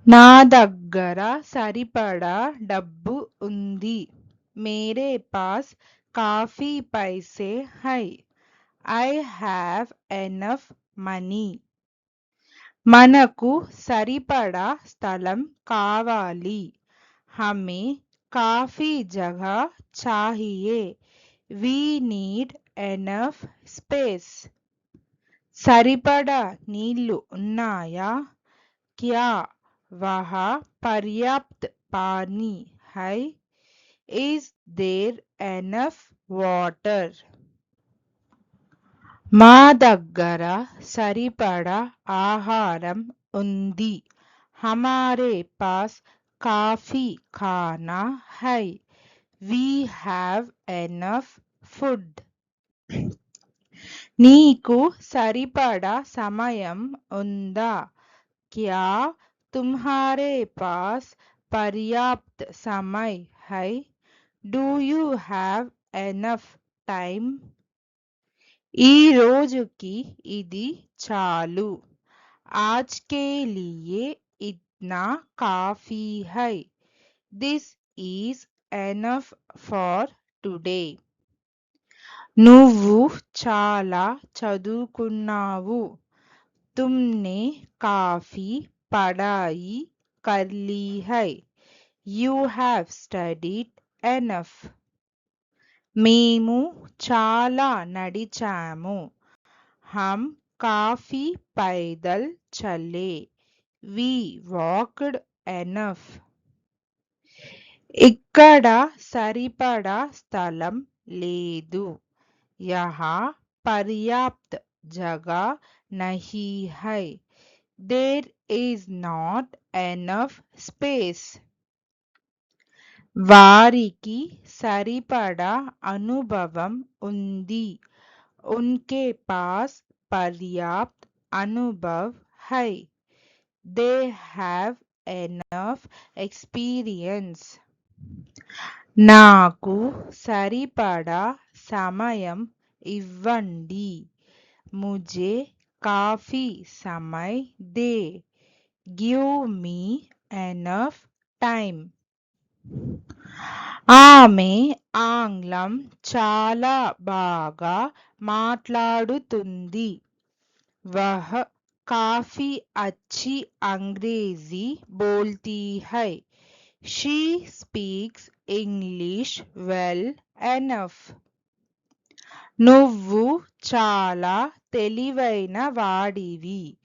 నా దగ్గర సరిపడా డబ్బు ఉంది. మేరే పాస్ కాఫీ పైసే హై. I have enough money. మనకు సరిపడా స్థలం కావాలి. హమే కాఫీ జగహ చాహియే. We need enough space. సరిపడా నీళ్లు ఉన్నాయా? క్యా వహా పర్యాప్త్ పానీ హై? Is there enough water? మా దగ్గర సరిపడా ఆహారం ఉంది. హమారే పాస్ కాఫీ ఖానా హై. We have enough food. నీకు సరిపడా సమయం ఉందా? క్యా తుమ్హారే పాస్ పర్యాప్త్ సమయ్ హై? Do you have enough time? ఈ రోజుకి ఇది చాలు. आज के लिए इतना काफी है. This is enough for today. నువ్వు చాలా చదువుకున్నావు. तुमने काफी पढ़ाई कर ली है. You have studied enough. మేము చాలా నడిచాము. हम काफी पैदल चले. We walked enough. ఇక్కడ సరిపడా స్థలం లేదు. యహా పర్యాప్త్ జగహ నహీ హై. There is not enough space. వారికి సరిపడా అనుభవం ఉంది. उनके पास पर्याप्त अनुभव है. They have enough experience. నాకు సరిపడా సమయం ఇవ్వండి. मुझे काफी समय दे. Give me enough time. ఆమె ఆంగ్లం చాలా బాగా మాట్లాడుతుంది. వహ్ కాఫీ అచ్చి అంగ్రేజీ బోల్తీ హై. She speaks English well enough. నువ్వు చాలా తెలివైన వాడివి.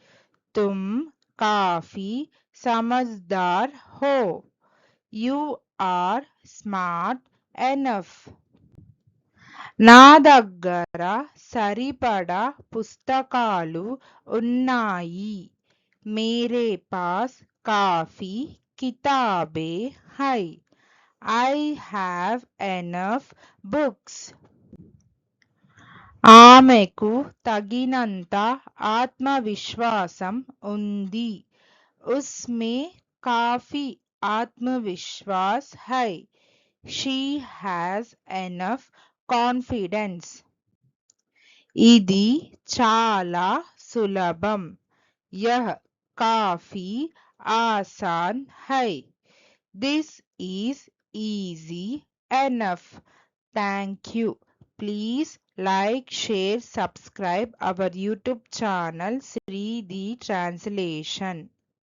తుమ్ కాఫీ సమజ్దార్ హో. You are smart enough. నా దగ్గర సరిపడా పుస్తకాలు ఉన్నాయి. మేరే పాస్ కాఫీ కితాబే హై. I have enough books. ఆమెకు తగినంత ఆత్మవిశ్వాసం ఉంది. ఉస్మే కాఫీ ఆత్మవిశ్వాస్ హై. She has enough confidence. ఇది చాలా సులభం. యహ్ కాఫీ ఆసాన్ హై. This is easy enough. Thank you. Please like, share, subscribe our YouTube channel Sri the Translation.